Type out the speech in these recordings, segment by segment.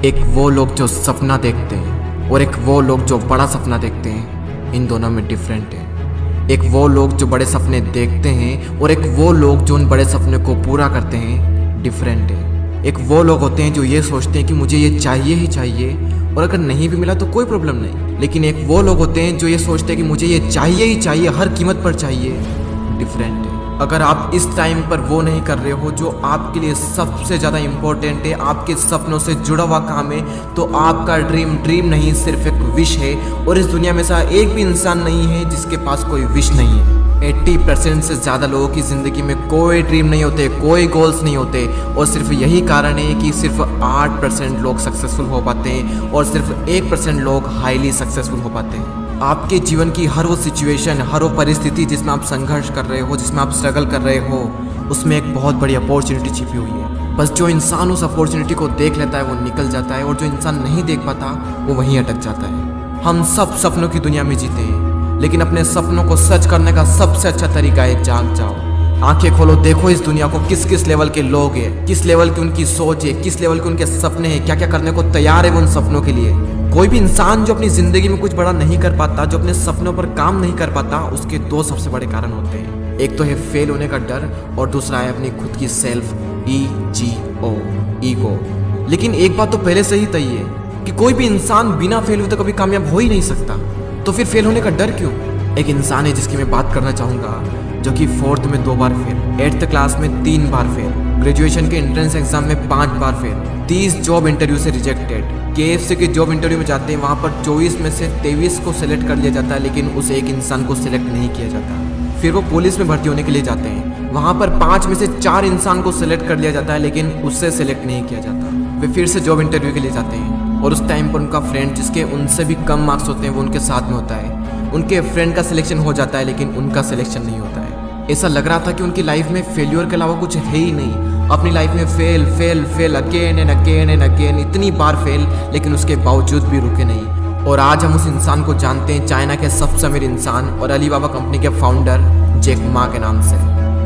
एक वो लोग जो सपना देखते हैं और एक वो लोग जो बड़ा सपना देखते हैं, इन दोनों में डिफरेंट है। एक वो लोग जो बड़े सपने देखते हैं और एक वो लोग जो उन बड़े सपने को पूरा करते हैं, डिफरेंट है। एक वो लोग होते हैं जो ये सोचते हैं कि मुझे ये चाहिए ही चाहिए और अगर नहीं भी मिला तो कोई प्रॉब्लम नहीं, लेकिन एक वो लोग होते हैं जो ये सोचते हैं कि मुझे ये चाहिए ही चाहिए, हर कीमत पर चाहिए। डिफरेंट है। अगर आप इस टाइम पर वो नहीं कर रहे हो जो आपके लिए सबसे ज़्यादा इम्पोर्टेंट है, आपके सपनों से जुड़ा हुआ काम है, तो आपका ड्रीम नहीं सिर्फ एक विश है। और इस दुनिया में ऐसा एक भी इंसान नहीं है जिसके पास कोई विश नहीं है। 80% से ज़्यादा लोगों की ज़िंदगी में कोई ड्रीम नहीं होते, कोई गोल्स नहीं होते, और सिर्फ यही कारण है कि सिर्फ 8% लोग सक्सेसफुल हो पाते हैं और सिर्फ 1% लोग हाईली सक्सेसफुल हो पाते हैं। आपके जीवन की हर वो सिचुएशन, हर वो परिस्थिति जिसमें आप संघर्ष कर रहे हो, जिसमें आप स्ट्रगल कर रहे हो, उसमें एक बहुत बड़ी अपॉर्चुनिटी छिपी हुई है। बस जो इंसान उस अपॉर्चुनिटी को देख लेता है वो निकल जाता है, और जो इंसान नहीं देख पाता वो वहीं अटक जाता है। हम सब सपनों की दुनिया में जीते हैं, लेकिन अपने सपनों को सच करने का सबसे अच्छा तरीका है जाग जाओ। आंखें खोलो, देखो इस दुनिया को किस किस लेवल के लोग हैं, किस लेवल की उनकी सोच है, किस लेवल के उनके सपने हैं, क्या क्या करने को तैयार है वो उन सपनों के लिए। कोई भी इंसान जो अपनी ज़िंदगी में कुछ बड़ा नहीं कर पाता, जो अपने सपनों पर काम नहीं कर पाता, उसके दो सबसे बड़े कारण होते हैं। एक तो है फेल होने का डर और दूसरा है अपनी खुद की सेल्फ ईगो। लेकिन एक बात तो पहले से ही तय है कि कोई भी इंसान बिना फेल हुए तो कभी कामयाब हो ही नहीं सकता, तो फिर फेल होने का डर क्यों? एक इंसान है जिसकी मैं बात करना चाहूँगा, जो कि 4th में 2 बार फेल, 8th क्लास में 3 बार फेल, ग्रेजुएशन के एंट्रेंस एग्जाम में 5 बार फेल, 30 जॉब इंटरव्यू से रिजेक्टेड। KFC के जॉब इंटरव्यू में जाते हैं, वहाँ पर 24 में से 23 को सिलेक्ट कर लिया जाता है, लेकिन उस एक इंसान को सिलेक्ट नहीं किया जाता। फिर वो पुलिस में भर्ती होने के लिए जाते हैं, वहाँ पर 5 में से 4 इंसान को सिलेक्ट कर लिया जाता है, लेकिन उससे सिलेक्ट नहीं किया जाता। वे फिर से जॉब इंटरव्यू के लिए जाते हैं, और उस टाइम पर उनका फ्रेंड जिसके उनसे भी कम मार्क्स होते हैं वो उनके साथ में होता है। उनके फ्रेंड का सिलेक्शन हो जाता है, लेकिन उनका सिलेक्शन नहीं होता है। ऐसा लग रहा था कि उनकी लाइफ में फेल्योर के अलावा कुछ है ही नहीं। अपनी लाइफ में फेल अगेन एंड अगेन, इतनी बार फेल, लेकिन उसके बावजूद भी रुके नहीं। और आज हम उस इंसान को जानते हैं, चाइना के सबसे अमीर इंसान और अलीबाबा कंपनी के फाउंडर जैक मा के नाम से।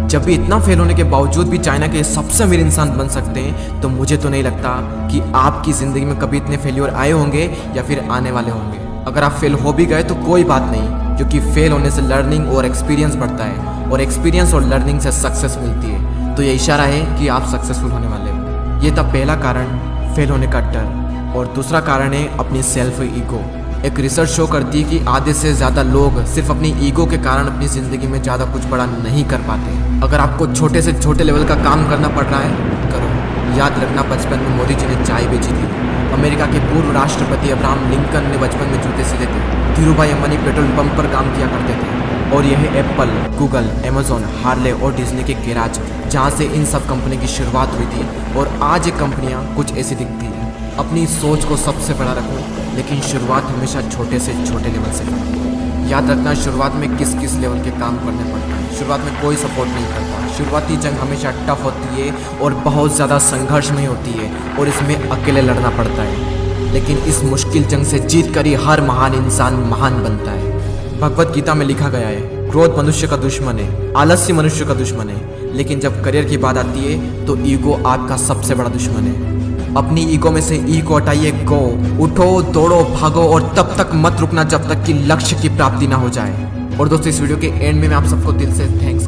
जब भी इतना फेल होने के बावजूद भी चाइना के सबसे अमीर इंसान बन सकते हैं, तो मुझे तो नहीं लगता कि आपकी ज़िंदगी में कभी इतने फेल्योर आए होंगे या फिर आने वाले होंगे। अगर आप फेल हो भी गए तो कोई बात नहीं, क्योंकि फेल होने से लर्निंग और एक्सपीरियंस बढ़ता है, और एक्सपीरियंस और लर्निंग से सक्सेस मिलती है। तो ये इशारा है कि आप सक्सेसफुल होने वाले हो। ये था पहला कारण, फेल होने का डर। और दूसरा कारण है अपनी सेल्फ ईगो। एक रिसर्च शो करती है कि आधे से ज़्यादा लोग सिर्फ अपनी ईगो के कारण अपनी ज़िंदगी में ज़्यादा कुछ बड़ा नहीं कर पाते। अगर आपको छोटे से छोटे लेवल का काम करना पड़ रहा है, करो। याद रखना, बचपन में मोदी जी ने चाय बेची थी, अमेरिका के पूर्व राष्ट्रपति अब्राहम लिंकन ने बचपन में जूते सीते थे, धीरूभाई अंबानी पेट्रोल पंप पर काम किया करते थे, और यह एप्पल, गूगल, अमेजोन, हार्ले और डिज्नी के गैराज, जहाँ से इन सब कंपनी की शुरुआत हुई थी। और आज ये कंपनियाँ कुछ ऐसी दिखती हैं। अपनी सोच को सबसे बड़ा रखो, लेकिन शुरुआत हमेशा छोटे से छोटे लेवल से करो। याद रखना, शुरुआत में किस किस लेवल के काम करने पड़ता है। शुरुआत में कोई सपोर्ट नहीं करता। शुरुआती जंग हमेशा टफ होती है और बहुत ज़्यादा संघर्ष में होती है, और इसमें अकेले लड़ना पड़ता है। लेकिन इस मुश्किल जंग से जीत कर ही हर महान इंसान महान बनता है। भगवत गीता में लिखा गया है, क्रोध मनुष्य का दुश्मन है, आलस्य मनुष्य का दुश्मन है, लेकिन जब करियर की बात आती है तो ईगो आपका सबसे बड़ा दुश्मन है। अपनी ईगो में से ई को हटाइए, गो, उठो, दौड़ो, भागो, और तब तक मत रुकना जब तक कि लक्ष्य की प्राप्ति ना हो जाए। और दोस्तों, इस वीडियो के एंड में मैं आप सबको दिल से थैंक्स